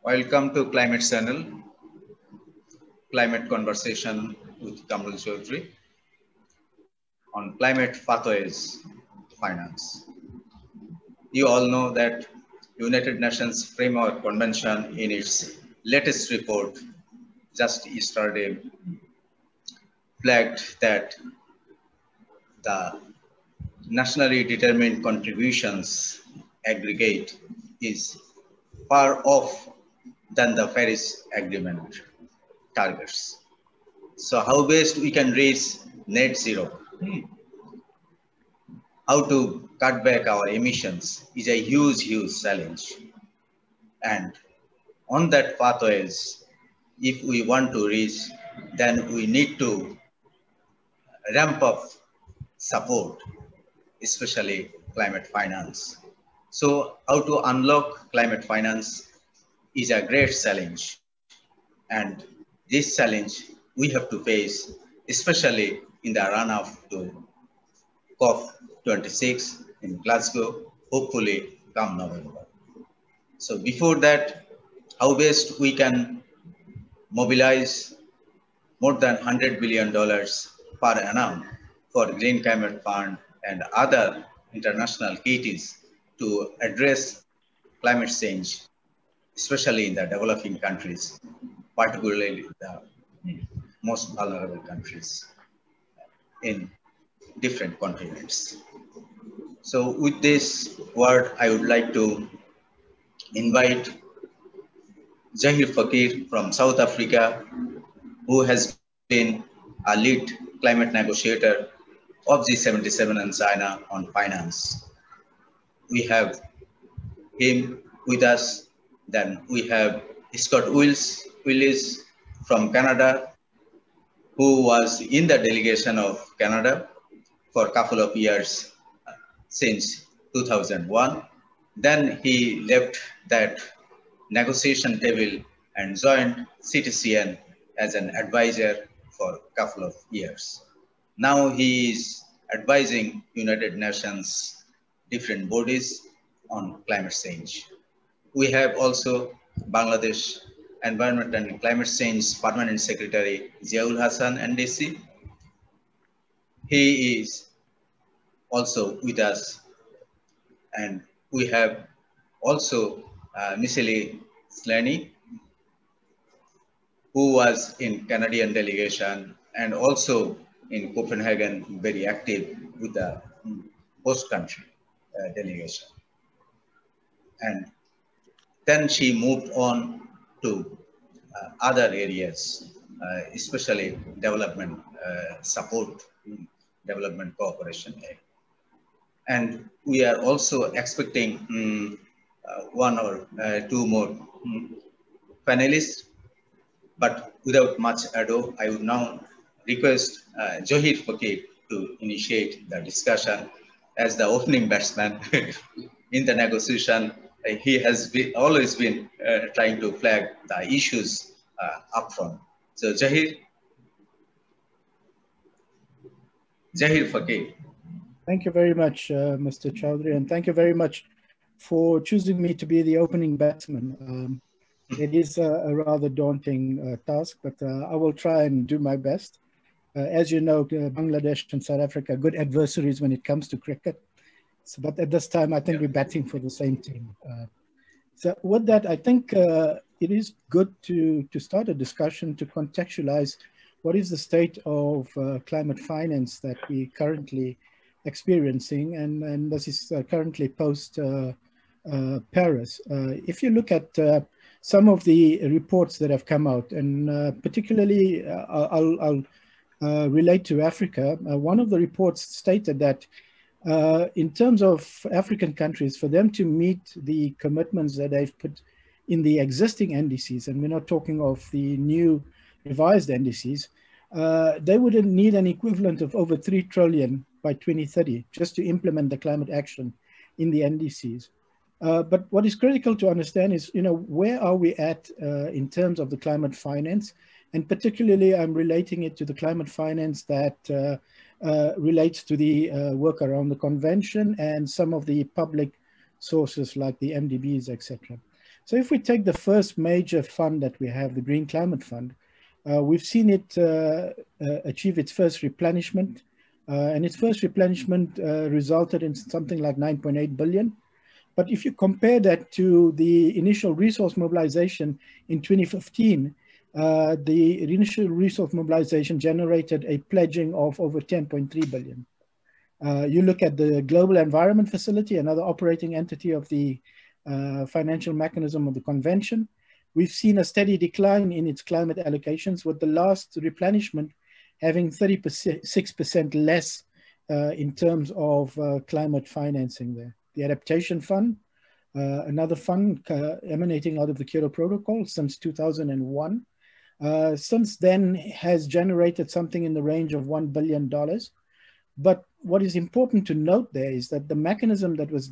Welcome to Climate Channel, Climate Conversation with Quamrul Chowdhury on Climate Pathways Finance. You all know that United Nations Framework Convention in its latest report just yesterday flagged that the nationally determined contributions aggregate is far off than the Paris Agreement targets. So how best we can reach net zero? How to cut back our emissions is a huge challenge. And on that pathways, if we want to reach, then we need to ramp up support, especially climate finance. So how to unlock climate finance is a great challenge. And this challenge we have to face, especially in the run-up to COP26 in Glasgow, hopefully come November. So before that, how best we can mobilize more than $100 billion per annum for Green Climate Fund and other international treaties to address climate change, especially in the developing countries, particularly the most vulnerable countries in different continents. So with this word, I would like to invite Zaheer Fakir from South Africa, who has been a lead climate negotiator of G77 and China on finance. We have him with us. Then we have Scott Willis from Canada, who was in the delegation of Canada for a couple of years since 2001. Then he left that negotiation table and joined CTCN as an advisor for a couple of years. Now he is advising United Nations different bodies on climate change. We have also Bangladesh Environment and Climate Change Permanent Secretary Ziaul Hasan, NDC. He is also with us. And we have also Slaney, who was in Canadian delegation and also in Copenhagen, very active with the host country delegation. And then she moved on to other areas, especially development support, development cooperation area. And we are also expecting one or two more panelists. But without much ado, I would now request Zaheer Fakir to initiate the discussion as the opening batsman in the negotiation. He has always been trying to flag the issues up front. So Zaheer Fakir. Thank you very much, Mr. Chowdhury, and thank you very much for choosing me to be the opening batsman. It is a rather daunting task, but I will try and do my best. As you know, Bangladesh and South Africa are good adversaries when it comes to cricket. So, but at this time, I think we're batting for the same team. So with that, I think it is good to start a discussion to contextualize what is the state of climate finance that we currently experiencing, and this is currently post Paris. If you look at some of the reports that have come out, and particularly I'll relate to Africa. One of the reports stated that in terms of African countries, for them to meet the commitments that they've put in the existing NDCs, and we're not talking of the new revised NDCs, they would need an equivalent of over 3 trillion by 2030 just to implement the climate action in the NDCs. But what is critical to understand is, where are we at in terms of the climate finance? And particularly, I'm relating it to the climate finance that relates to the work around the convention and some of the public sources like the MDBs, etc. So if we take the first major fund that we have, the Green Climate Fund, we've seen it achieve its first replenishment. And its first replenishment resulted in something like 9.8 billion. But if you compare that to the initial resource mobilization in 2015, the initial resource mobilization generated a pledging of over 10.3 billion. You look at the Global Environment Facility, another operating entity of the financial mechanism of the convention. We've seen a steady decline in its climate allocations, with the last replenishment having 36% less in terms of climate financing there. The Adaptation Fund, another fund emanating out of the Kyoto Protocol since 2001, since then has generated something in the range of $1 billion. But what is important to note there is that the mechanism that was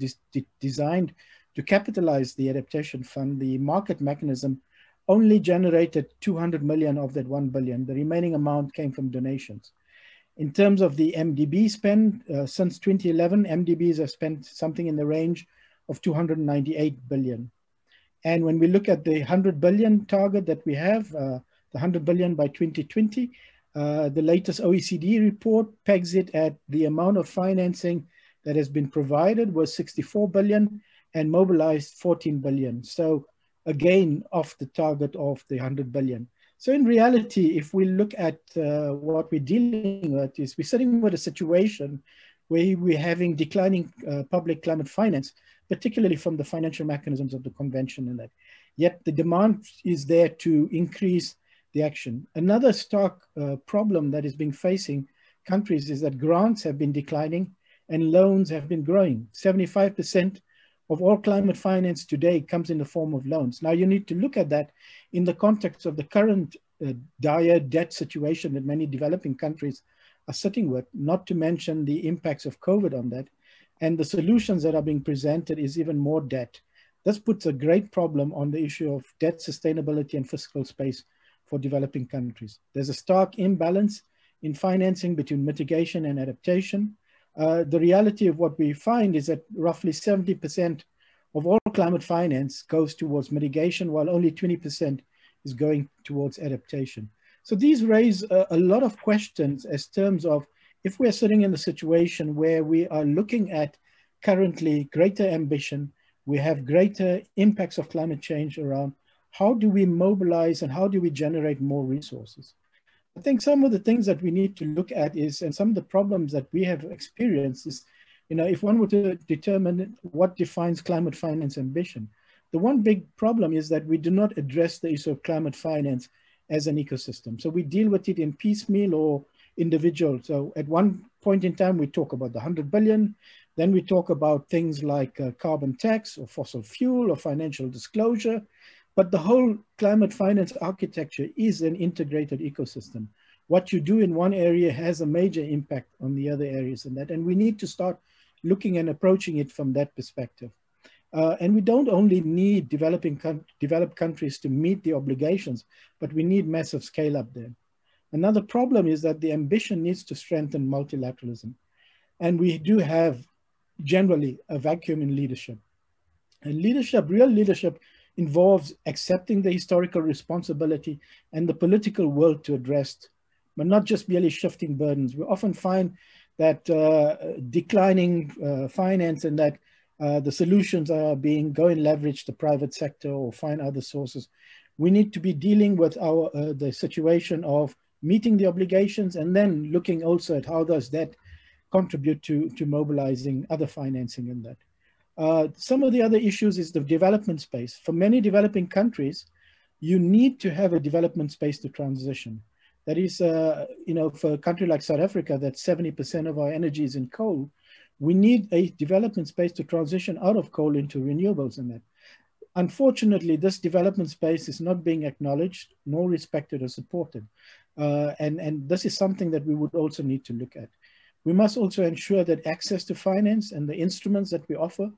designed to capitalize the Adaptation Fund, the market mechanism, only generated 200 million of that 1 billion. The remaining amount came from donations. In terms of the MDB spend, since 2011, MDBs have spent something in the range of 298 billion. And when we look at the 100 billion target that we have, the 100 billion by 2020, the latest OECD report pegs it at the amount of financing that has been provided was 64 billion and mobilized 14 billion. So again, off the target of the 100 billion. So in reality, if we look at what we're dealing with, is we're sitting with a situation where we're having declining public climate finance, particularly from the financial mechanisms of the convention and that. Yet the demand is there to increase the action. Another stark problem that is being facing countries is that grants have been declining and loans have been growing. 75% of all climate finance today comes in the form of loans. Now you need to look at that in the context of the current dire debt situation that many developing countries are sitting with, not to mention the impacts of COVID on that. And the solutions that are being presented is even more debt. This puts a great problem on the issue of debt sustainability and fiscal space for developing countries. There's a stark imbalance in financing between mitigation and adaptation. The reality of what we find is that roughly 70% of all climate finance goes towards mitigation, while only 20% is going towards adaptation. So these raise a lot of questions as terms of, if we're sitting in a situation where we are looking at currently greater ambition, we have greater impacts of climate change around, how do we mobilize and how do we generate more resources? I think some of the things that we need to look at is, and some of the problems that we have experienced is, if one were to determine what defines climate finance ambition, the one big problem is that we do not address the issue of climate finance as an ecosystem. So we deal with it in piecemeal or individual. So at one point in time, we talk about the 100 billion, then we talk about things like carbon tax or fossil fuel or financial disclosure. But the whole climate finance architecture is an integrated ecosystem. What you do in one area has a major impact on the other areas in that. And we need to start looking and approaching it from that perspective. And we don't only need developed countries to meet the obligations, but we need massive scale up there. Another problem is that the ambition needs to strengthen multilateralism. And we do have generally a vacuum in leadership. And leadership, real leadership, involves accepting the historical responsibility and the political will to address it, but not just merely shifting burdens. We often find that declining finance and that the solutions are go and leverage the private sector or find other sources. We need to be dealing with the situation of meeting the obligations and then looking also at how does that contribute to mobilizing other financing in that. Some of the other issues is the development space. For many developing countries, you need to have a development space to transition. That is, for a country like South Africa, that's 70% of our energy is in coal. We need a development space to transition out of coal into renewables and that. Unfortunately, this development space is not being acknowledged, nor respected or supported. And this is something that we would also need to look at. We must also ensure that access to finance and the instruments that we offer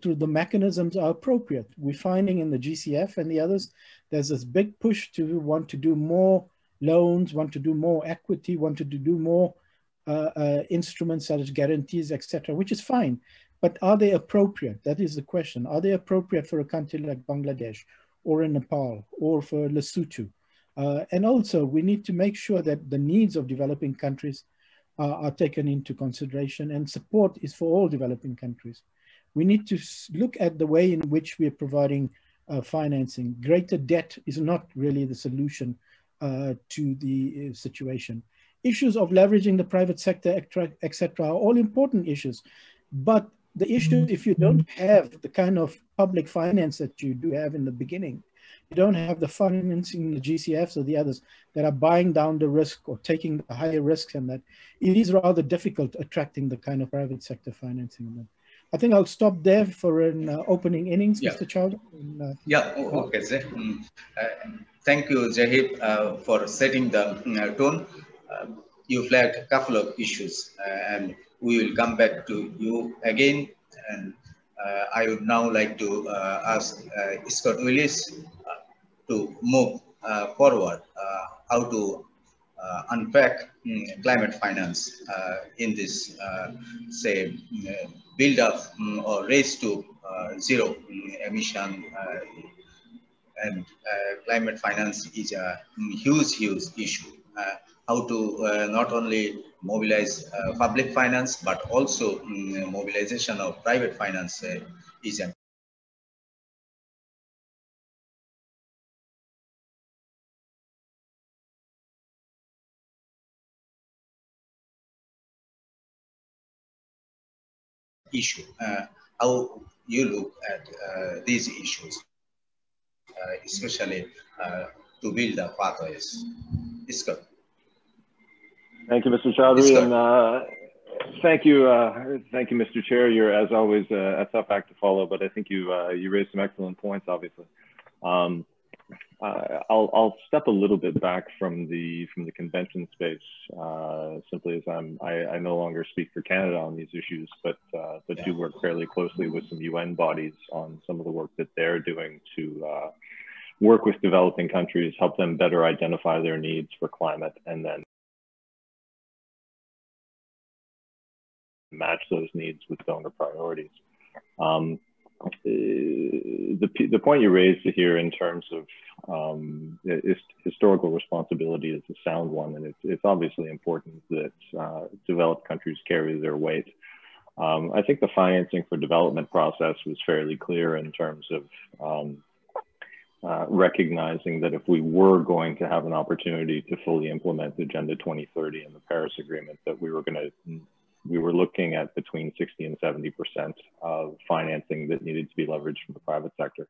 through the mechanisms are appropriate. We're finding in the GCF and the others, there's this big push to want to do more loans, want to do more equity, want to do more instruments such as guarantees, etc., which is fine. but are they appropriate? That is the question. Are they appropriate for a country like Bangladesh or in Nepal or for Lesotho? And also we need to make sure that the needs of developing countries are taken into consideration, and support is for all developing countries. We need to look at the way in which we are providing financing. Greater debt is not really the solution to the situation. Issues of leveraging the private sector, etc., are all important issues. But the issue, if you don't have the kind of public finance that you do have in the beginning, you don't have the financing, the GCFs or the others that are buying down the risk or taking the higher risks, and that it is rather difficult attracting the kind of private sector financing. I think I'll stop there for an opening innings, Mr. Chowdhury. Okay, sir. Thank you, Zaheer, for setting the tone. You flagged a couple of issues, and we will come back to you again. And I would now like to ask Scott Willis to move forward, how to unpack climate finance in this, say, build up or race to zero emission. And climate finance is a huge issue. How to not only mobilize public finance, but also mobilization of private finance is an issue. How you look at these issues, especially to build the pathways. Scott. Thank you, Mr. Chowdhury, and thank you, Mr. Chair. You're, as always, a tough act to follow, but I think you raised some excellent points. Obviously, I'll step a little bit back from the convention space, simply as I no longer speak for Canada on these issues, but do work fairly closely with some UN bodies on some of the work that they're doing to work with developing countries, help them better identify their needs for climate, and then match those needs with donor priorities. The point you raised here in terms of historical responsibility is a sound one, and it's obviously important that developed countries carry their weight. I think the financing for development process was fairly clear in terms of recognizing that if we were going to have an opportunity to fully implement Agenda 2030 and the Paris Agreement, that we were looking at between 60 and 70% of financing that needed to be leveraged from the private sector.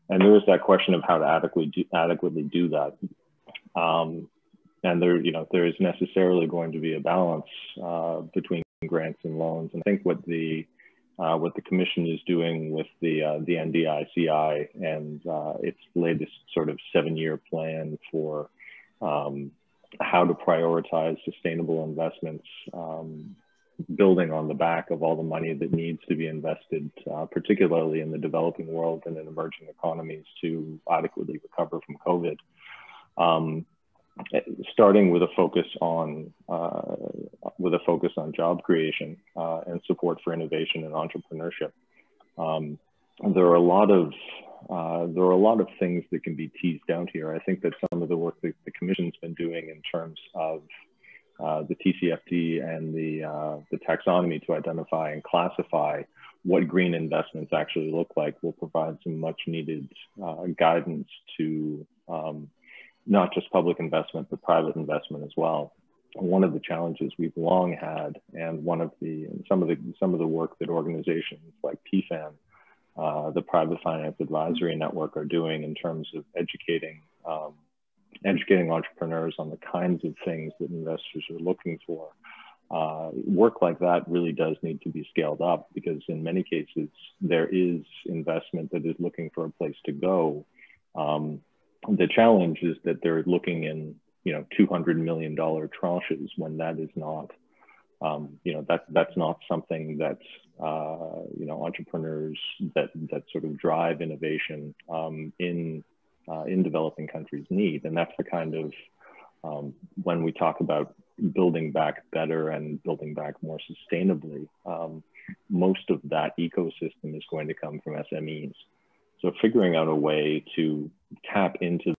And there was that question of how to adequately do that. And there is necessarily going to be a balance between grants and loans. And I think what the Commission is doing with the NDICI and its latest sort of 7-year plan for how to prioritize sustainable investments, building on the back of all the money that needs to be invested, particularly in the developing world and in emerging economies to adequately recover from COVID. Starting with a focus on job creation and support for innovation and entrepreneurship. There are a lot of things that can be teased out here. I think that some of the work that the Commission's been doing in terms of the TCFD and the taxonomy to identify and classify what green investments actually look like will provide some much needed guidance to not just public investment, but private investment as well. One of the challenges we've long had, and some of the work that organizations like PFAN, the Private Finance Advisory Network, are doing in terms of educating entrepreneurs on the kinds of things that investors are looking for. Work like that really does need to be scaled up, because in many cases there is investment that is looking for a place to go. The challenge is that they're looking in $200 million tranches, when that is not that's not something that entrepreneurs that sort of drive innovation in developing countries need. And that's the kind of when we talk about building back better and building back more sustainably, most of that ecosystem is going to come from SMEs. So figuring out a way to tap into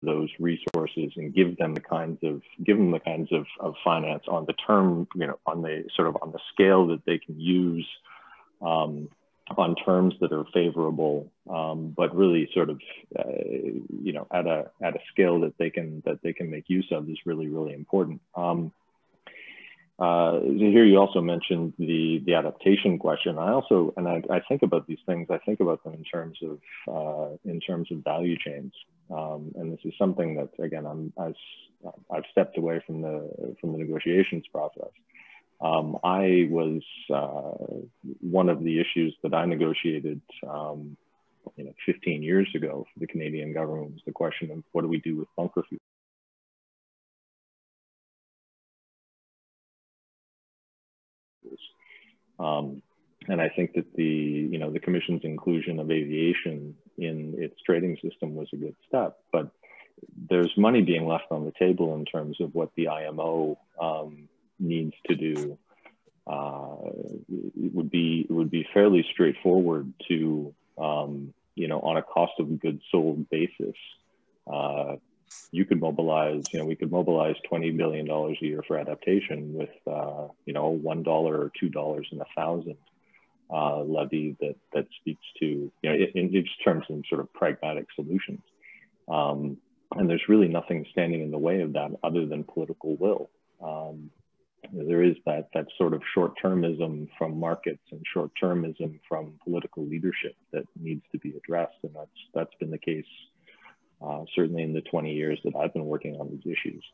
those resources and give them the kinds of finance on the term, on the scale that they can use, on terms that are favorable, but really sort of at a scale that they can make use of is really, really important. Here you also mentioned the adaptation question. I think about these things. I think about them in terms of value chains, and this is something that, again, I've stepped away from the negotiations process. I was one of the issues that I negotiated 15 years ago for the Canadian government was the question of what do we do with bunker fuel. And I think that the Commission's inclusion of aviation in its trading system was a good step, but there's money being left on the table in terms of what the IMO needs to do. It would be fairly straightforward to, on a cost of goods sold basis, you could mobilize, we could mobilize $20 billion a year for adaptation with, $1 or $2 in 1,000 levy that speaks to, in terms of sort of pragmatic solutions. And there's really nothing standing in the way of that other than political will. There is that sort of short-termism from markets and short-termism from political leadership that needs to be addressed, and that's been the case certainly in the 20 years that I've been working on these issues.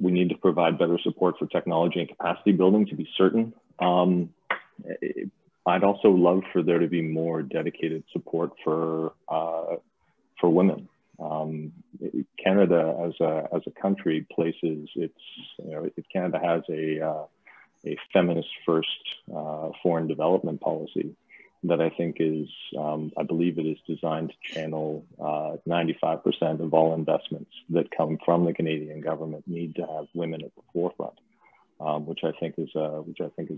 We need to provide better support for technology and capacity building, to be certain. I'd also love for there to be more dedicated support for women. Canada as a country places Canada has a feminist first foreign development policy that I think is, I believe it is designed to channel 95% of all investments that come from the Canadian government need to have women at the forefront, which I think is a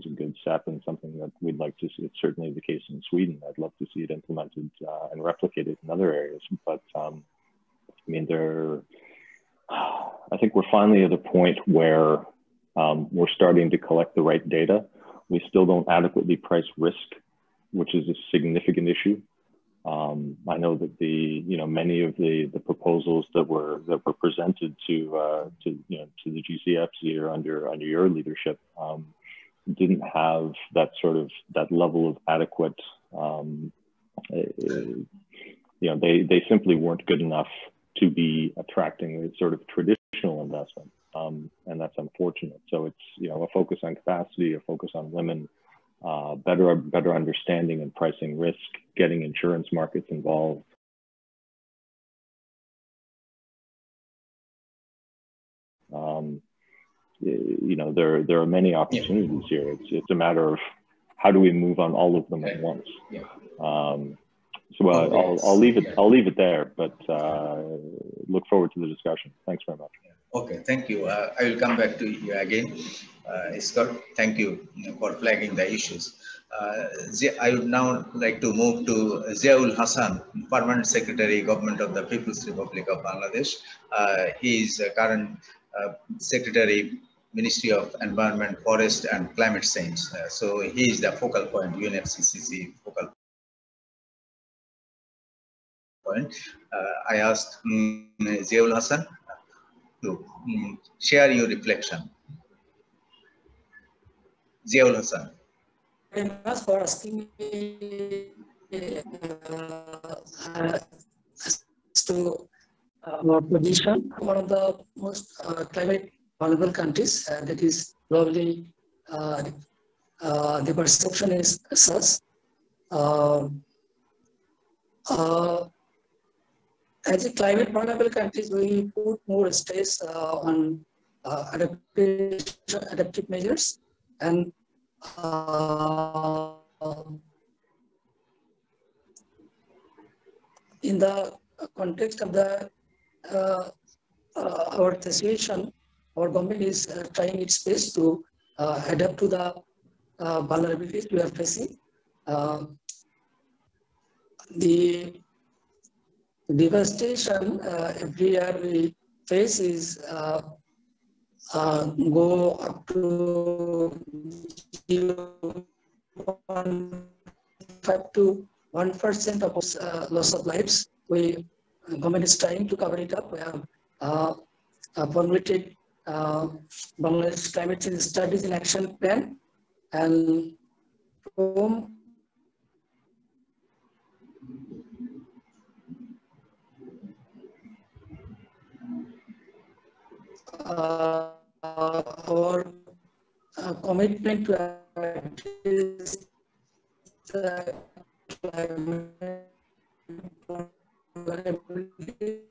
good step and something that we'd like to see. It's certainly the case in Sweden. I'd love to see it implemented and replicated in other areas, but I think we're finally at a point where we're starting to collect the right data. We still don't adequately price risk, which is a significant issue. I know that many of the proposals that were presented to the GCFs here under your leadership didn't have that level of adequate. They simply weren't good enough to be attracting a sort of traditional investment, and that's unfortunate. So it's a focus on capacity, a focus on women, better understanding and pricing risk, getting insurance markets involved. There are many opportunities here. It's a matter of how do we move on all of them at once. So I'll leave it there, but look forward to the discussion. Thanks very much. Okay, thank you. I will come back to you again, Scott. Thank you for flagging the issues. I would now like to move to Ziaul Hasan, Permanent Secretary, Government of the People's Republic of Bangladesh. He is current Secretary, Ministry of Environment, Forest and Climate Change. So he is the focal point, UNFCCC focal point. I asked Ziaul Hasan to share your reflection. Ziaul Hasan. Very much for asking me to our position. One of the most climate vulnerable countries, that is probably the perception is such. As a climate vulnerable countries, we put more stress on adaptive measures, and in the context of the our situation, our government is trying its best to adapt to the vulnerabilities we are facing. The devastation every year we face is go up to 0.5 to 1% of loss of lives. Government is trying to cover it up. We have formulated Bangladesh Climate Change Studies in Action Plan, and from our commitment to address the climate vulnerabilities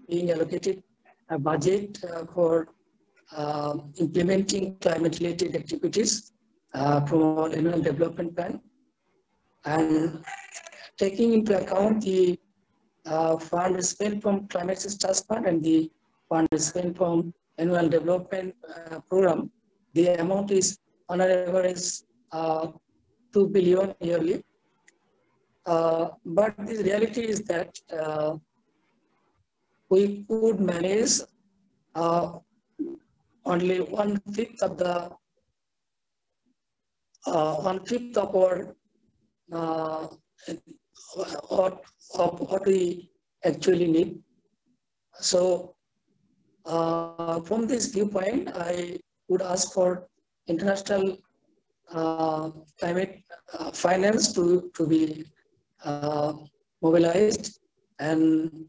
being allocated a budget for implementing climate-related activities from our annual development plan, and taking into account the fund spent from Climate Change Trust Fund and the fund spent from annual development program, the amount is on an average 2 billion yearly. But the reality is that we could manage only 1/5 of the 1/5 of our of what we actually need. So from this viewpoint, I would ask for international climate finance to be mobilized, and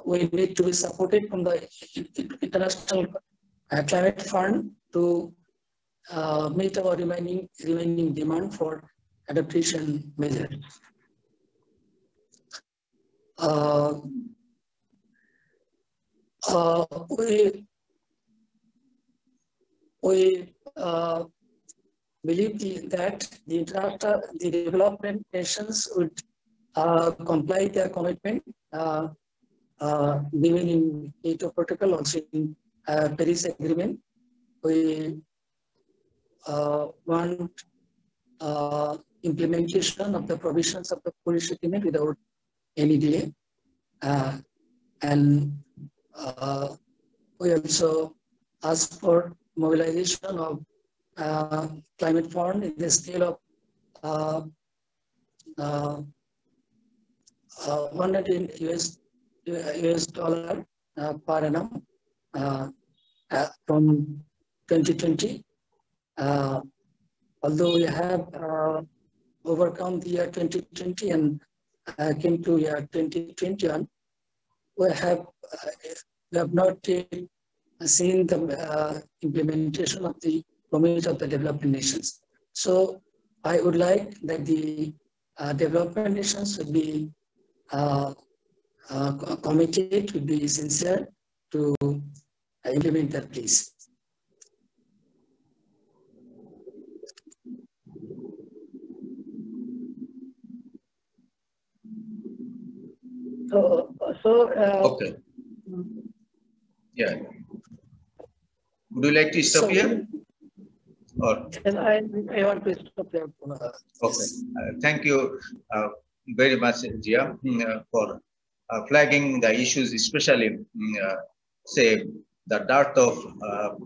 we need to be supported from the International Climate Fund to meet our remaining demand for adaptation measures. We believe that the development nations would comply their commitment given in NATO Protocol, also in Paris Agreement. We want implementation of the provisions of the Paris Agreement without any delay, and we also ask for mobilization of climate fund in the scale of $100 US per annum from 2020. Although we have overcome the year 2020 and came to year 2021, we have not yet seen the implementation of the promise of the developing nations. So I would like that the development nations would be committed, would be sincere to implement that, please. Okay. Yeah. Would you like to stop here? Or? I want to stop there. Okay. Thank you very much, Zia, for flagging the issues, especially, say, the dearth of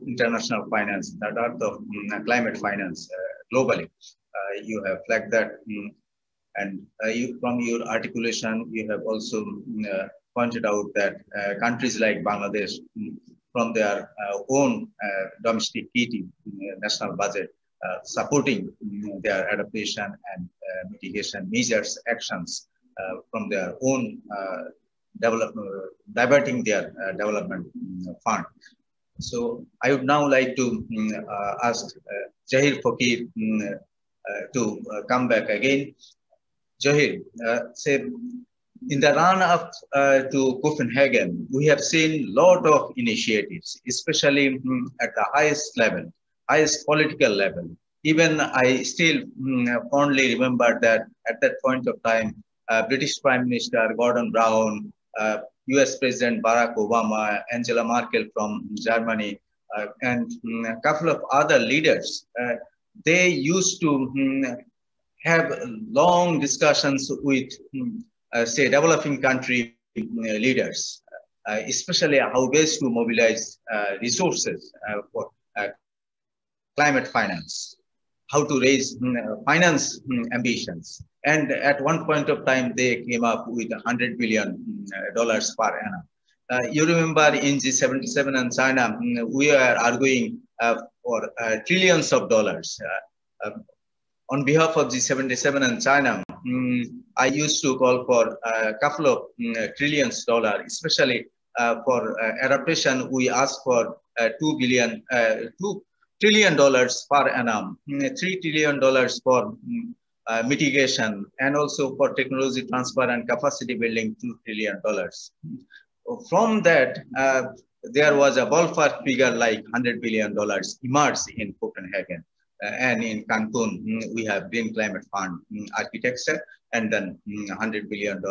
international finance, the dearth of climate finance globally. You have flagged that, and from your articulation, you have also pointed out that countries like Bangladesh, from their own domestic kitty, national budget, supporting their adaptation and mitigation measures, actions from their own diverting their development fund. So I would now like to ask Zaheer Fakir to come back again. Zaheer, say in the run-up to Copenhagen, we have seen a lot of initiatives, especially at the highest level, highest political level. Even I still fondly remember that at that point of time, British Prime Minister Gordon Brown, US President Barack Obama, Angela Merkel from Germany, and a couple of other leaders, they used to have long discussions with, say, developing country leaders, especially how best to mobilize resources for climate finance, how to raise finance ambitions. And at one point of time, they came up with $100 billion per annum. You remember in G77 and China, we are arguing for trillions of dollars. On behalf of G77 and China, I used to call for a couple of trillions dollars, especially for adaptation. We asked for $2 trillion per annum, $3 trillion for mitigation, and also for technology transfer and capacity building, $2 trillion. From that, there was a ballpark figure like $100 billion emerged in Copenhagen. And in Cancun, we have Green Climate Fund architecture, and then $100 billion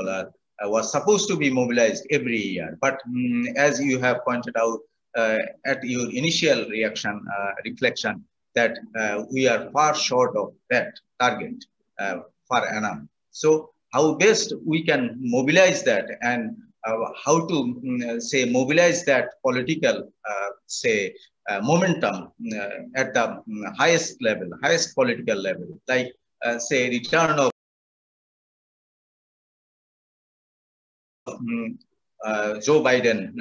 was supposed to be mobilized every year. But as you have pointed out at your initial reflection, that we are far short of that target per annum. So how best we can mobilize that, and how to say mobilize that political momentum at the highest level, highest political level, like say return of Joe Biden,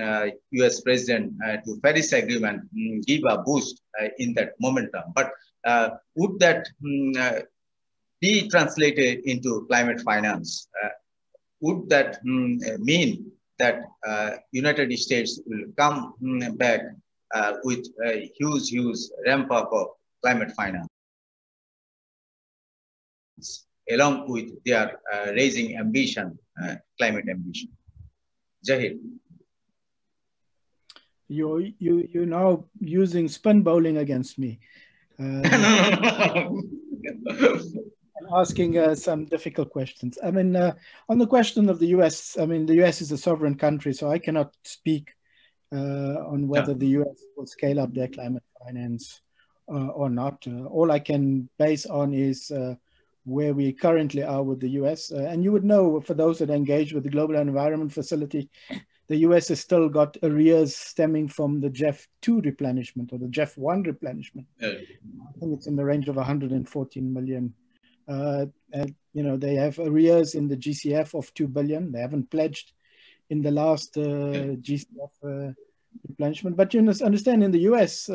US President, to Paris Agreement give a boost in that momentum. But would that be translated into climate finance? Would that mean that United States will come back with a huge ramp up of climate finance, along with their raising ambition, climate ambition? Zaheer. You're now using spin bowling against me. Asking some difficult questions. I mean, on the question of the US, I mean, the US is a sovereign country, so I cannot speak on whether the US will scale up their climate finance or not. All I can base on is where we currently are with the US. And you would know, for those that engage with the Global Environment Facility, the US has still got arrears stemming from the GEF 2 replenishment or the GEF 1 replenishment. I think it's in the range of 114 million. You know, they have arrears in the GCF of 2 billion. They haven't pledged in the last GCF replenishment. But you must understand, in the US,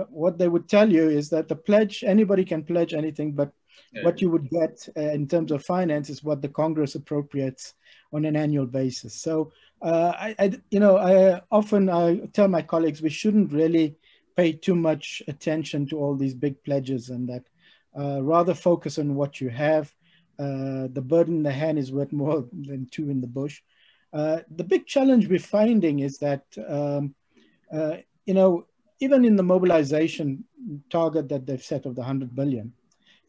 what they would tell you is that the pledge, anybody can pledge anything, but what you would get in terms of finance is what the Congress appropriates on an annual basis. So I often tell my colleagues we shouldn't really pay too much attention to all these big pledges, and that rather focus on what you have. The bird in the hand is worth more than two in the bush. The big challenge we're finding is that, you know, even in the mobilization target that they've set of the 100 billion,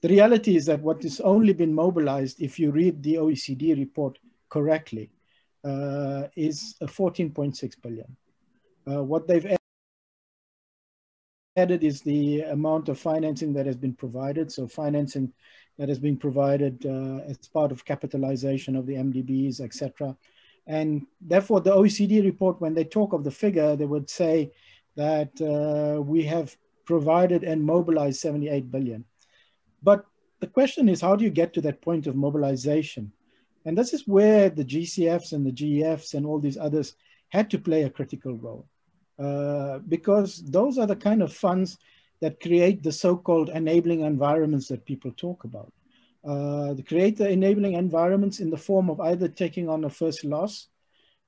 the reality is that what has only been mobilized, if you read the OECD report correctly, is 14.6 billion. What they've added is the amount of financing that has been provided. So financing that has been provided as part of capitalization of the MDBs, etc. And therefore, the OECD report, when they talk of the figure, they would say that we have provided and mobilized 78 billion. But the question is, how do you get to that point of mobilization? And this is where the GCFs and the GEFs and all these others had to play a critical role. Because those are the kind of funds that create the so-called enabling environments that people talk about. They create the enabling environments in the form of either taking on a first loss,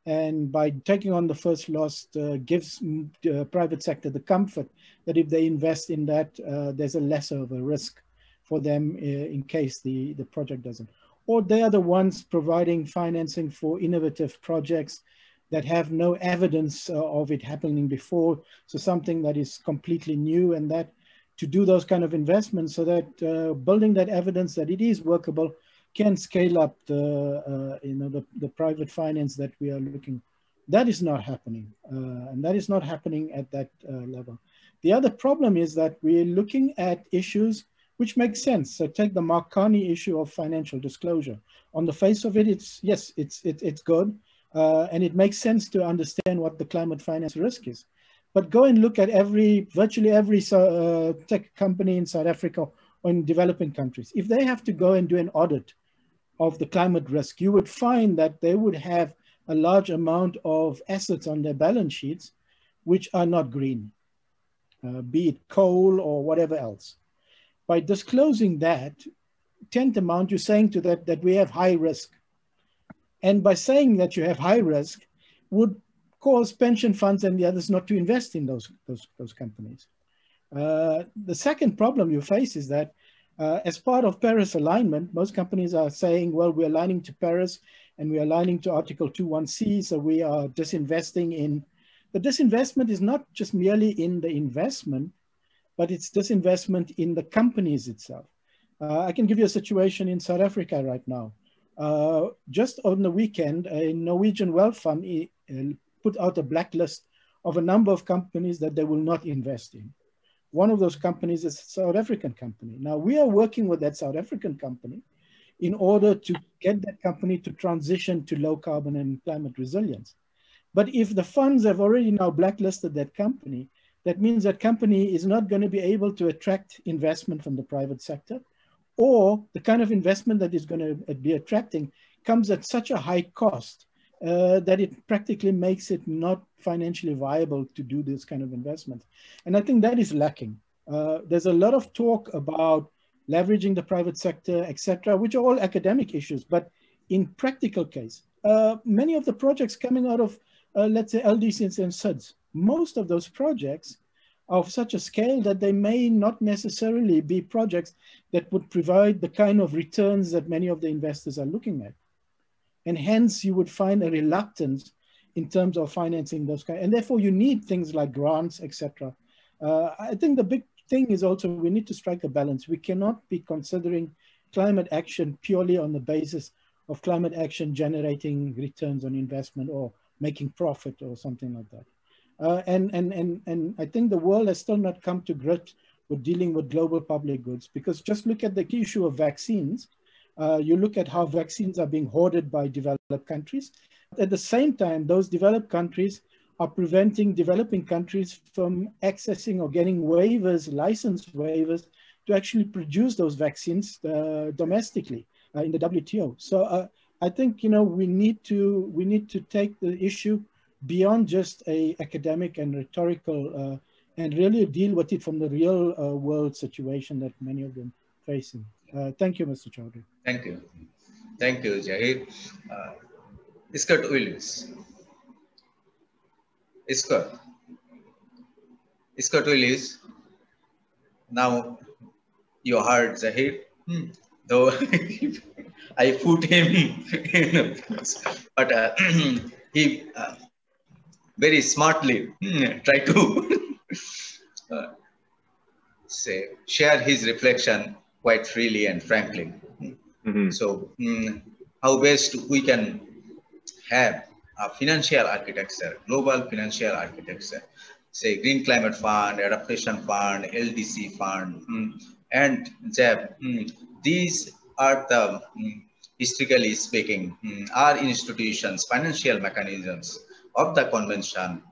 and by taking on the first loss gives the private sector the comfort that if they invest in that, there's a lesser of a risk for them in case the project doesn't. or they are the ones providing financing for innovative projects that have no evidence of it happening before. So something that is completely new, and that to do those kind of investments so that building that evidence that it is workable can scale up the private finance that we are looking. That is not happening, and that is not happening at that level. The other problem is that we're looking at issues which make sense. So take the Mark Carney issue of financial disclosure. On the face of it, it's good, and it makes sense to understand what the climate finance risk is. But go and look at virtually every tech company in South Africa or in developing countries. If they have to go and do an audit of the climate risk, you would find that they would have a large amount of assets on their balance sheets which are not green, be it coal or whatever else. By disclosing that, tantamount, you're saying to that we have high risk. And by saying that you have high risk would cause pension funds and the others not to invest in those companies. The second problem you face is that as part of Paris alignment, most companies are saying, well, we're aligning to Paris and we're aligning to Article 21C, so we are disinvesting in. The disinvestment is not just merely in the investment, but it's disinvestment in the companies itself. I can give you a situation in South Africa right now. Just on the weekend, a Norwegian wealth fund put out a blacklist of a number of companies that they will not invest in. One of those companies is a South African company. Now, we are working with that South African company in order to get that company to transition to low carbon and climate resilience. But if the funds have already now blacklisted that company, that means that company is not going to be able to attract investment from the private sector, or the kind of investment that is going to be attracting comes at such a high cost that it practically makes it not financially viable to do this kind of investment. And I think that is lacking. There's a lot of talk about leveraging the private sector, etc., which are all academic issues. But in practical case, many of the projects coming out of, let's say, LDCs and SUDs, most of those projects are of such a scale that they may not necessarily be projects that would provide the kind of returns that many of the investors are looking at. And hence you would find a reluctance in terms of financing those kinds. And therefore you need things like grants, etc. I think the big thing is also we need to strike a balance. We cannot be considering climate action purely on the basis of climate action generating returns on investment or making profit or something like that. And I think the world has still not come to grips with dealing with global public goods, because just look at the key issue of vaccines. You look at how vaccines are being hoarded by developed countries. At the same time, those developed countries are preventing developing countries from accessing or getting waivers, license waivers, to actually produce those vaccines domestically in the WTO. So I think we need to take the issue beyond just a academic and rhetorical, and really deal with it from the real world situation that many of them facing. Thank you, Mr. Chowdhury. Thank you. Thank you, Zaheer. Scott Willis. Scott Willis. Now you heard Zaheer, though I put him in, but he very smartly tried to share his reflection quite freely and frankly. So how best we can have a financial architecture, global financial architecture, say Green Climate Fund, Adaptation Fund, LDC Fund, and ZEP. These are the, historically speaking, are institutions, financial mechanisms of the convention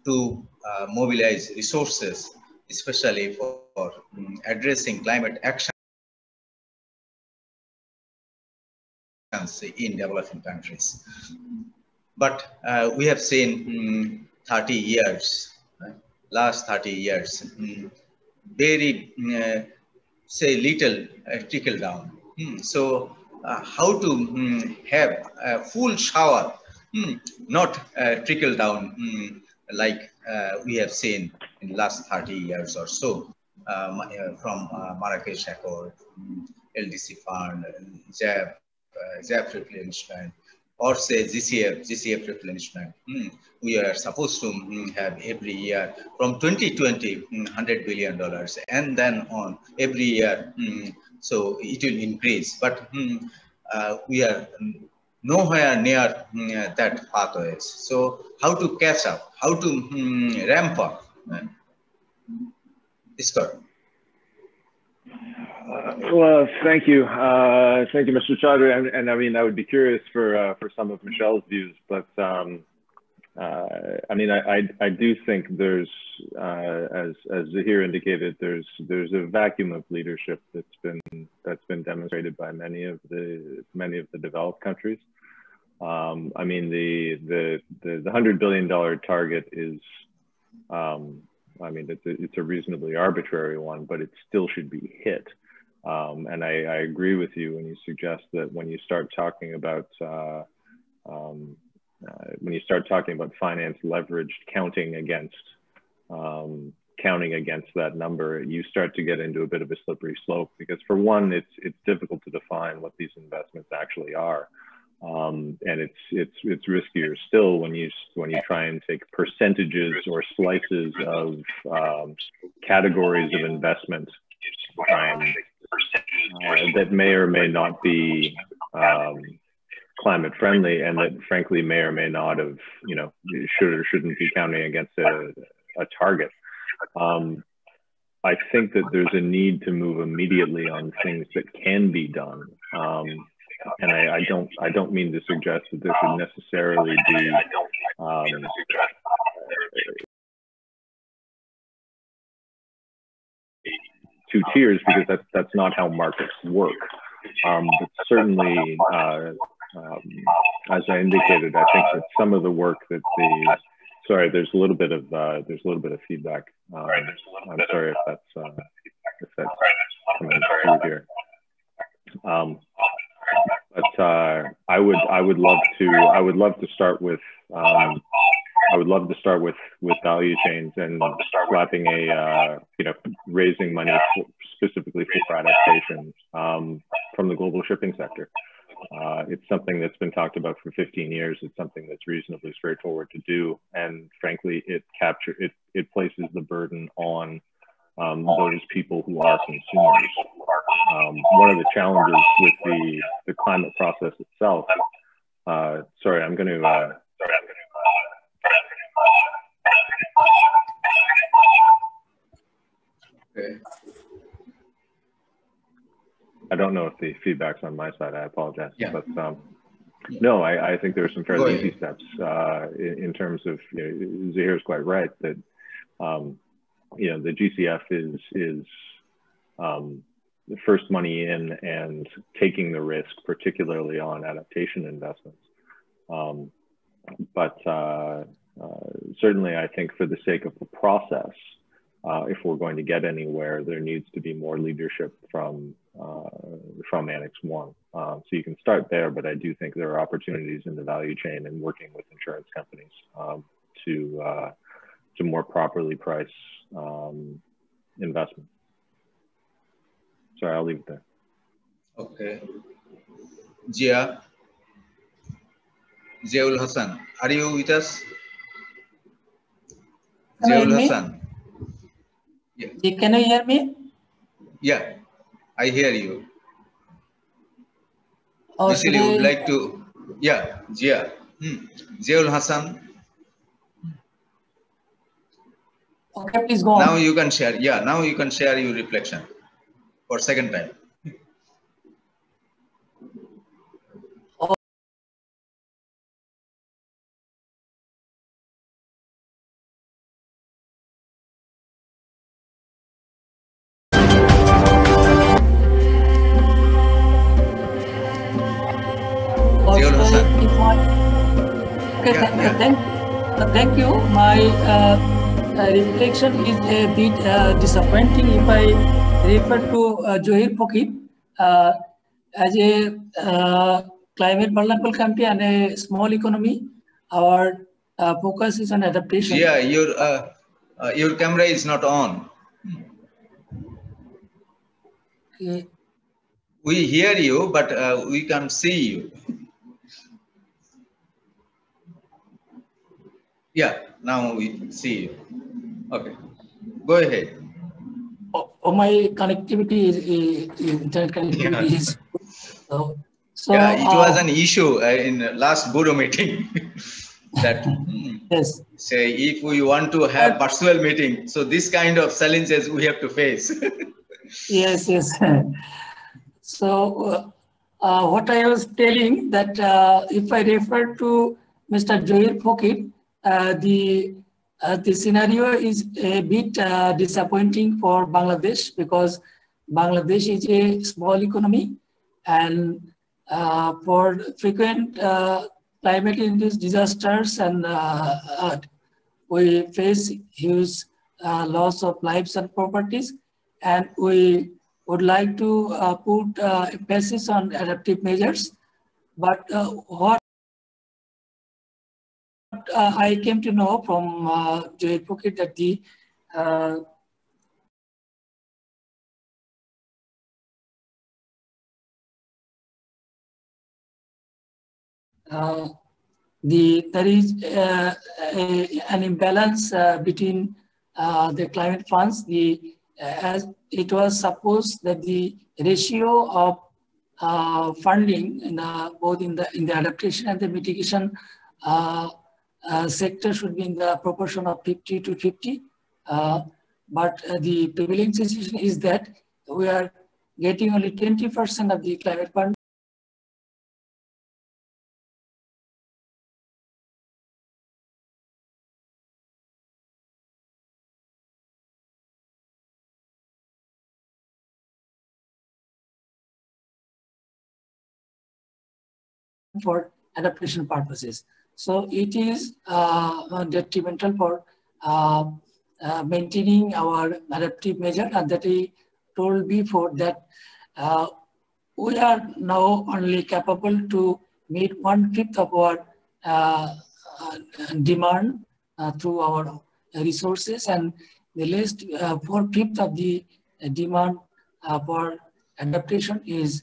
to mobilize resources, especially for addressing climate action in developing countries. But we have seen 30 years, last 30 years, very, say, little trickle down. So how to have a full shower, not trickle down like we have seen in the last 30 years or so, from Marrakesh Accord, LDC fund, ZAP replenishment, or say GCF replenishment. We are supposed to have every year from 2020, $100 billion, and then on every year, so it will increase. But we are nowhere near that pathways. So how to catch up? How to ramp up? Scott. Well, thank you, Mr. Chowdhury, and I mean, I would be curious for some of Michelle's views, but I mean, I do think there's, as Zaheer indicated, there's a vacuum of leadership that's been demonstrated by many of the developed countries. I mean, the $100 billion target is, I mean, it's a reasonably arbitrary one, but it still should be hit. And I agree with you when you suggest that when you start talking about finance leveraged counting against that number, you start to get into a bit of a slippery slope, because for one, it's difficult to define what these investments actually are. And it's riskier still when you try and take percentages or slices of categories of investment that may or may not be climate friendly, and that frankly may or may not have, you know, should or shouldn't be counting against a target. I think that there's a need to move immediately on things that can be done. And I don't mean to suggest that there should necessarily be two tiers, because that's not how markets work. But certainly, as I indicated, I think that some of the work that sorry, there's a little bit of feedback. I'm sorry if that's coming through here. But I would love to start with value chains and slapping raising money specifically for adaptation from the global shipping sector. It's something that's been talked about for 15 years. It's something that's reasonably straightforward to do, and frankly, it places the burden on those people who are consumers. One of the challenges with the climate process itself. Sorry, I'm going to. Okay. I don't know if the feedback's on my side. I apologize. Yeah. But no, I think there are some fairly easy steps in terms of, Zaheer is quite right that the GCF is the first money in and taking the risk, particularly on adaptation investments. But certainly, I think for the sake of the process, if we're going to get anywhere, there needs to be more leadership from Annex 1. So you can start there, but I do think there are opportunities in the value chain and working with insurance companies to more properly price investment. Sorry, I'll leave it there. Okay. Ziaul Hasan, are you with us? Ziaul Hasan. Yeah. Can you hear me? Yeah, I hear you. Oh, Basically, would like to, yeah, Ziaul Hasan. Okay, please go on. Now you can share. Yeah, now you can share your reflection for second time. Thank you. My reflection is a bit disappointing if I refer to Zaheer Fakir as a climate vulnerable country and a small economy. Our focus is on adaptation. Yeah, your camera is not on. Okay. We hear you, but we can see you. Yeah, now we see you. Okay, go ahead. Oh, my connectivity is internet connectivity Yeah. is Yeah, it was an issue in last Bureau meeting that yes. say if we want to have virtual meeting, so this kind of challenges we have to face. Yes, yes. So what I was telling that if I refer to Mr. Zaheer Fakir, the scenario is a bit disappointing for Bangladesh because Bangladesh is a small economy, and for frequent climate-induced disasters, and we face huge loss of lives and properties, and we would like to put emphasis on adaptive measures. But what I came to know from Zaheer Fakir that there is an imbalance between the climate funds. As it was supposed that the ratio of funding in both in the adaptation and the mitigation sector should be in the proportion of 50 to 50. But the prevailing situation is that we are getting only 20% of the climate fund for adaptation purposes. So it is detrimental for maintaining our adaptive measure, and that I told before that we are now only capable to meet 1/5 of our demand through our resources, and the last 4/5 of the demand for adaptation is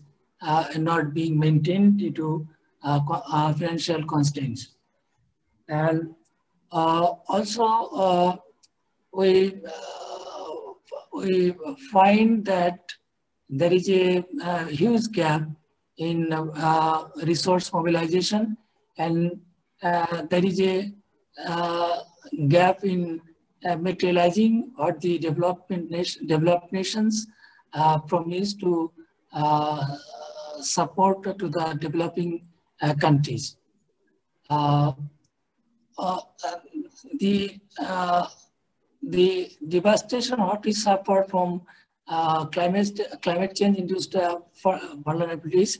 not being maintained due to financial constraints. And also we find that there is a huge gap in resource mobilization, and there is a gap in materializing what the developed nations promise to support to the developing countries. The devastation what we suffer from climate change induced vulnerabilities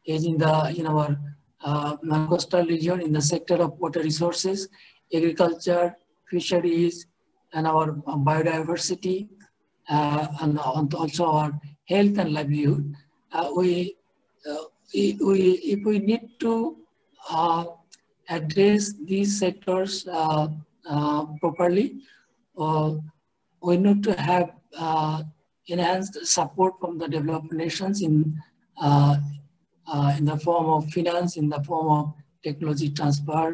is in our coastal region, in the sector of water resources, agriculture, fisheries, and our biodiversity, and also our health and livelihood. If we need to address these sectors properly, we need to have enhanced support from the developed nations in the form of finance, in the form of technology transfer,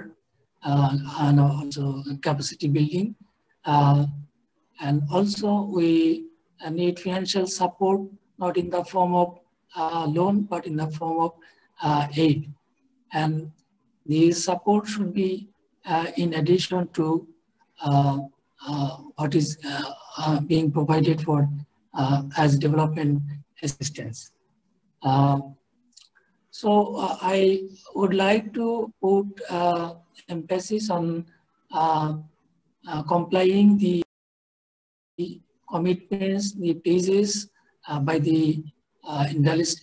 and also capacity building. And also we need financial support, not in the form of loan, but in the form of aid. And the support should be in addition to what is being provided for as development assistance. So I would like to put emphasis on complying the commitments, the pledges by the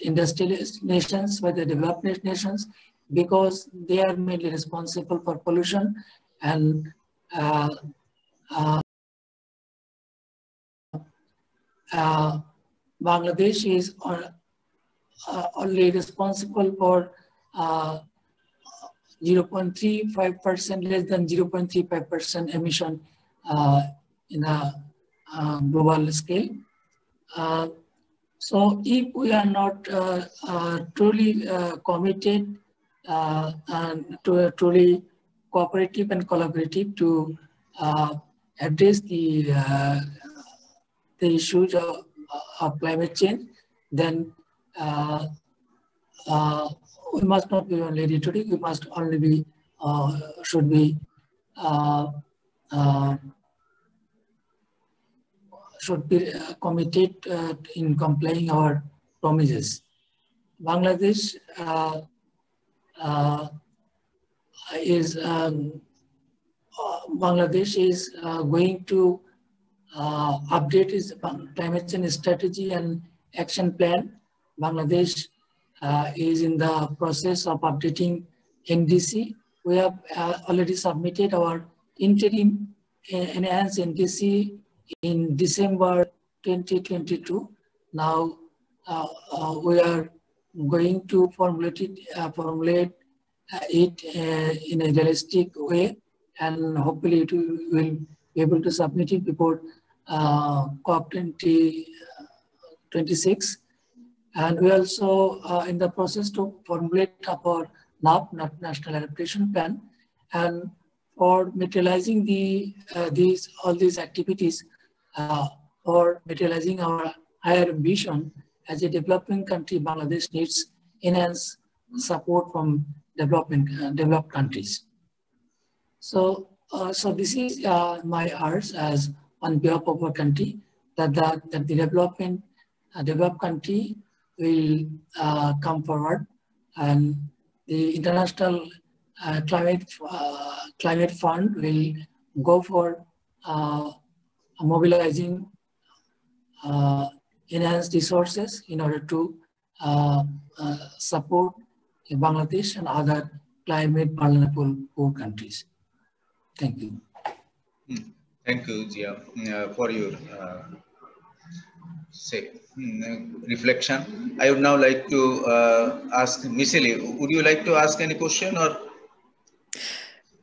industrialist nations, by the developed nations, because they are mainly responsible for pollution, and Bangladesh is only responsible for 0.35%, less than 0.35% emission in a global scale. So if we are not truly committed and to truly cooperative and collaborative to address the issues of climate change, then we must not be only rhetoric, we must only be, should be committed in complying our promises. Bangladesh is going to update its climate change strategy and action plan. Bangladesh is in the process of updating NDC. We have already submitted our interim enhanced NDC in December 2022. Now we are going to formulate it in a realistic way, and hopefully it will be able to submit it before COP 26. And we also in the process to formulate our NAP, National Adaptation Plan, and for materializing all these activities, for materializing our higher ambition as a developing country, Bangladesh needs enhanced support from developed countries. So, so this is my urge as on behalf of our country, that the developed country will come forward, and the International Climate Fund will go for mobilizing enhanced resources in order to support Bangladesh and other climate vulnerable poor countries. Thank you. Thank you, Zia, for your reflection. I would now like to ask Misili, would you like to ask any question or?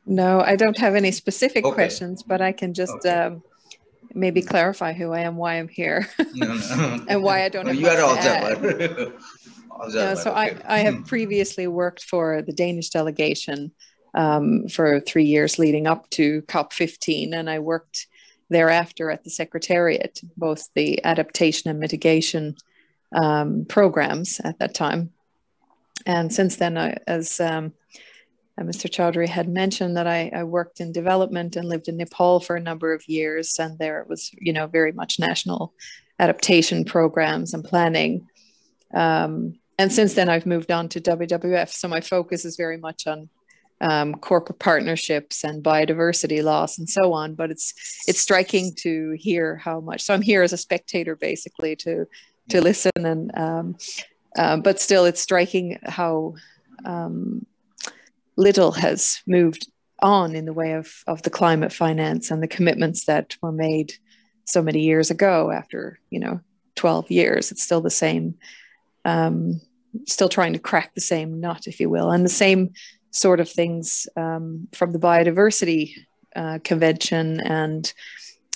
No, I don't have any specific questions, but I can just maybe clarify who I am, why I'm here, and why I don't have much to add. So I have previously worked for the Danish delegation for 3 years leading up to COP15, and I worked thereafter at the Secretariat, both the adaptation and mitigation programs at that time. And since then, as Mr. Chowdhury had mentioned, that I worked in development and lived in Nepal for a number of years, and there it was, very much national adaptation programs and planning. And since then, I've moved on to WWF, so my focus is very much on corporate partnerships and biodiversity loss and so on. But it's striking to hear how much. So I'm here as a spectator, basically, to listen, and but still, it's striking how little has moved on in the way of the climate finance and the commitments that were made so many years ago. After 12 years, it's still the same. Still trying to crack the same nut, if you will, and the same sort of things from the biodiversity convention, and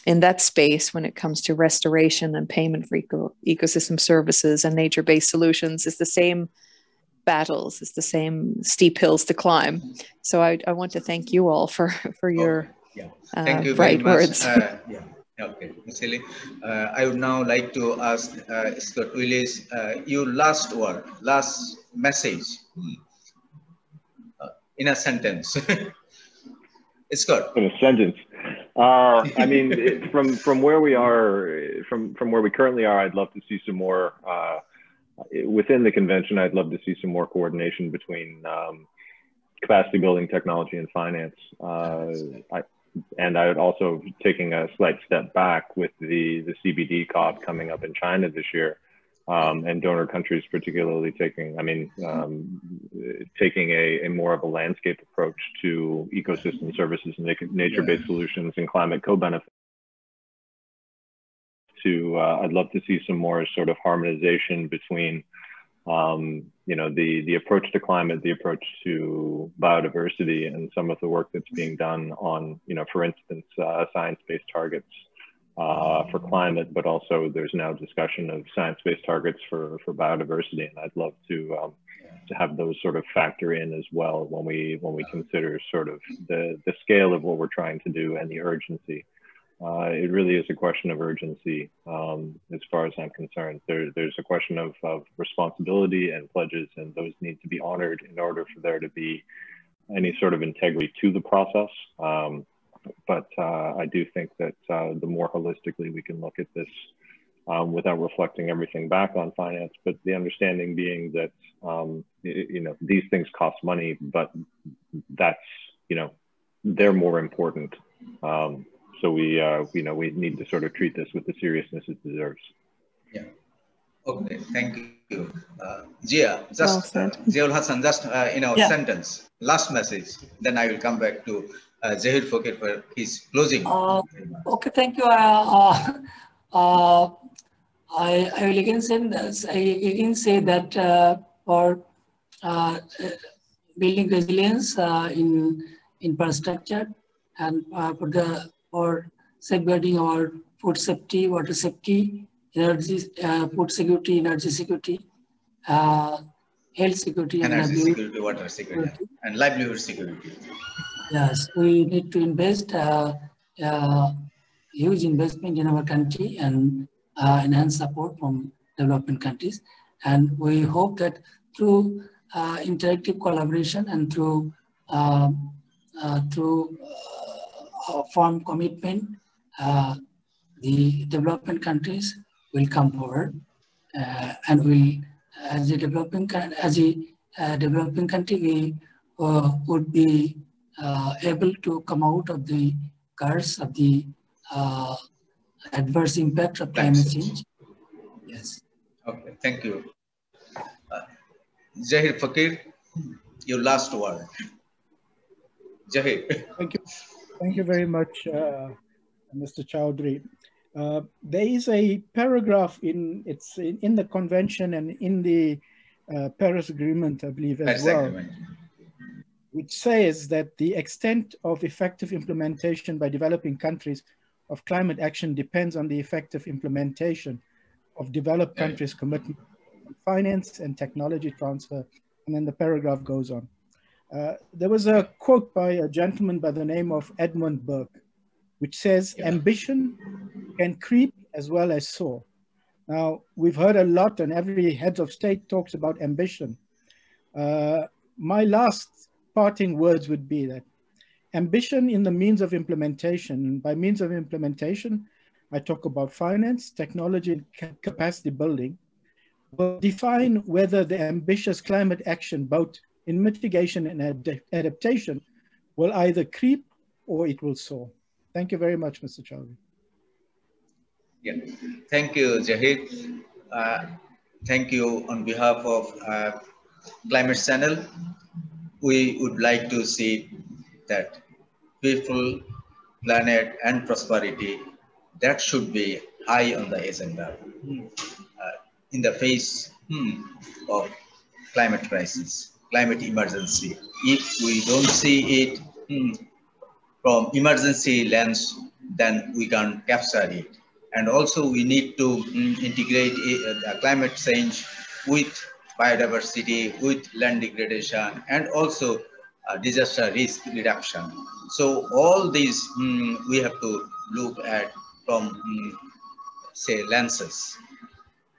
in that space when it comes to restoration and payment for ecosystem services and nature-based solutions is the same battles, it's the same steep hills to climb. So I want to thank you all for your thank you bright very words. Much. Okay, Ms. Ely. I would now like to ask Scott Willis, your last word, last message in a sentence. Scott. In a sentence. I mean, from where we are, from where we currently are, I'd love to see some more, within the convention, I'd love to see some more coordination between capacity building, technology, and finance. And I would also, taking a slight step back with the CBD COP coming up in China this year, and donor countries particularly taking a more of a landscape approach to ecosystem services and nature-based solutions and climate co-benefits. I'd love to see some more sort of harmonization between the approach to climate, the approach to biodiversity, and some of the work that's being done on, for instance, science-based targets for climate, but also there's now discussion of science-based targets for biodiversity, and I'd love to have those sort of factor in as well when we consider sort of the scale of what we're trying to do and the urgency. It really is a question of urgency, as far as I'm concerned. There's a question of responsibility and pledges, and those need to be honored in order for there to be any sort of integrity to the process. But I do think that the more holistically we can look at this, without reflecting everything back on finance, but the understanding being that you know, these things cost money, but that's, you know, they're more important. So we you know, we need to sort of treat this with the seriousness it deserves. Yeah. Okay. Thank you. Ziaul Hasan, just in a sentence, last message. Then I will come back to Zaheer Fakir for his closing. Okay. Thank you. I will again say that for building resilience in infrastructure and for safeguarding our food safety, water safety, energy, food security, energy security, health security, energy security, water security, and livelihood security. Yes, we need to invest huge investment in our country and enhance support from developing countries. And we hope that through interactive collaboration and through firm commitment, the development countries will come forward and will, as a developing country, we would be able to come out of the curse of the adverse impact of climate change. Yes. Okay, thank you. Zaheer Fakir, your last word. Zaheer. Thank you very much, Mr. Chowdhury. There is a paragraph in the convention and in the Paris Agreement, I believe, as well, which says that the extent of effective implementation by developing countries of climate action depends on the effective implementation of developed countries' commitment to finance and technology transfer. And then the paragraph goes on. There was a quote by a gentleman by the name of Edmund Burke, which says, ambition can creep as well as soar. Now, we've heard a lot, and every head of state talks about ambition. My last parting words would be that ambition in the means of implementation, and by means of implementation, I talk about finance, technology, and capacity building, will define whether the ambitious climate action, both in mitigation and adaptation, will either creep or it will soar. Thank you very much, Mr. Chowdhury. Yeah, thank you, Zaheer. Thank you on behalf of Climate Channel. We would like to see that people, planet, and prosperity, that should be high on the agenda in the face of climate crisis, climate emergency. If we don't see it from emergency lens, then we can't capture it. And also we need to integrate climate change with biodiversity, with land degradation, and also disaster risk reduction. So all these we have to look at from say lenses,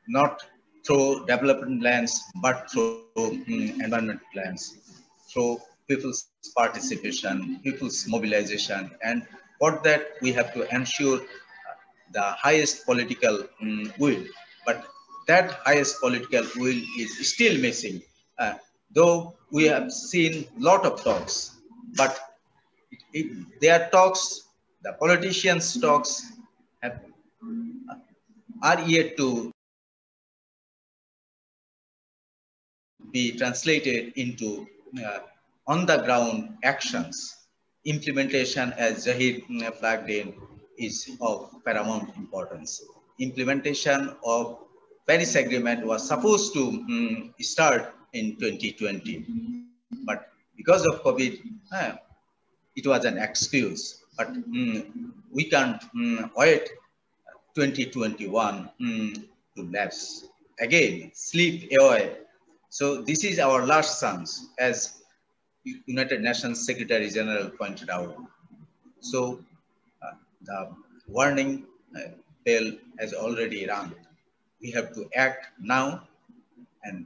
not through development lens, but through environment lens, through people's participation, people's mobilization, and for that we have to ensure the highest political will. But that highest political will is still missing. Though we have seen a lot of talks, but their talks, the politicians' talks, are yet to be translated into on-the-ground actions. Implementation, as Zaheer flagged in, is of paramount importance. Implementation of Paris Agreement was supposed to start in 2020, but because of COVID, it was an excuse. But we can't wait 2021 to lapse. Again, slip away. So this is our last chance, as United Nations Secretary General pointed out. So the warning bell has already rung. We have to act now, and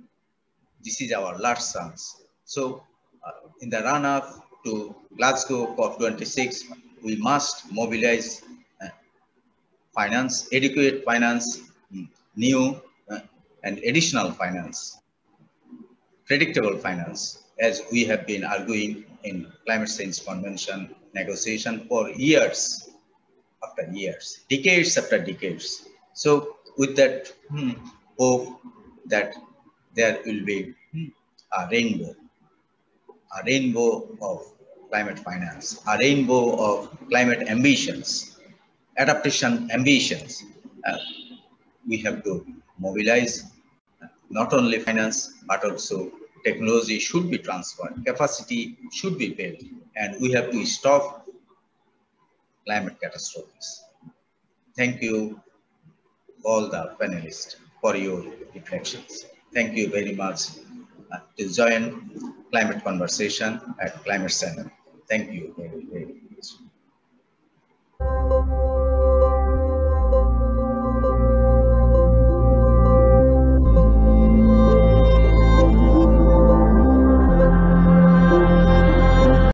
this is our last chance. So in the run-up to Glasgow COP26, we must mobilize finance, adequate finance, new and additional finance, predictable finance, as we have been arguing in Climate Change Convention negotiation for years after years, decades after decades. So with that hope that there will be a rainbow of climate finance, a rainbow of climate ambitions, adaptation ambitions. We have to mobilize not only finance, but also technology should be transferred, capacity should be built, and we have to stop climate catastrophes. Thank you, all the panelists, for your reflections. Thank you very much to join climate conversation at Climate Channel. Thank you very much.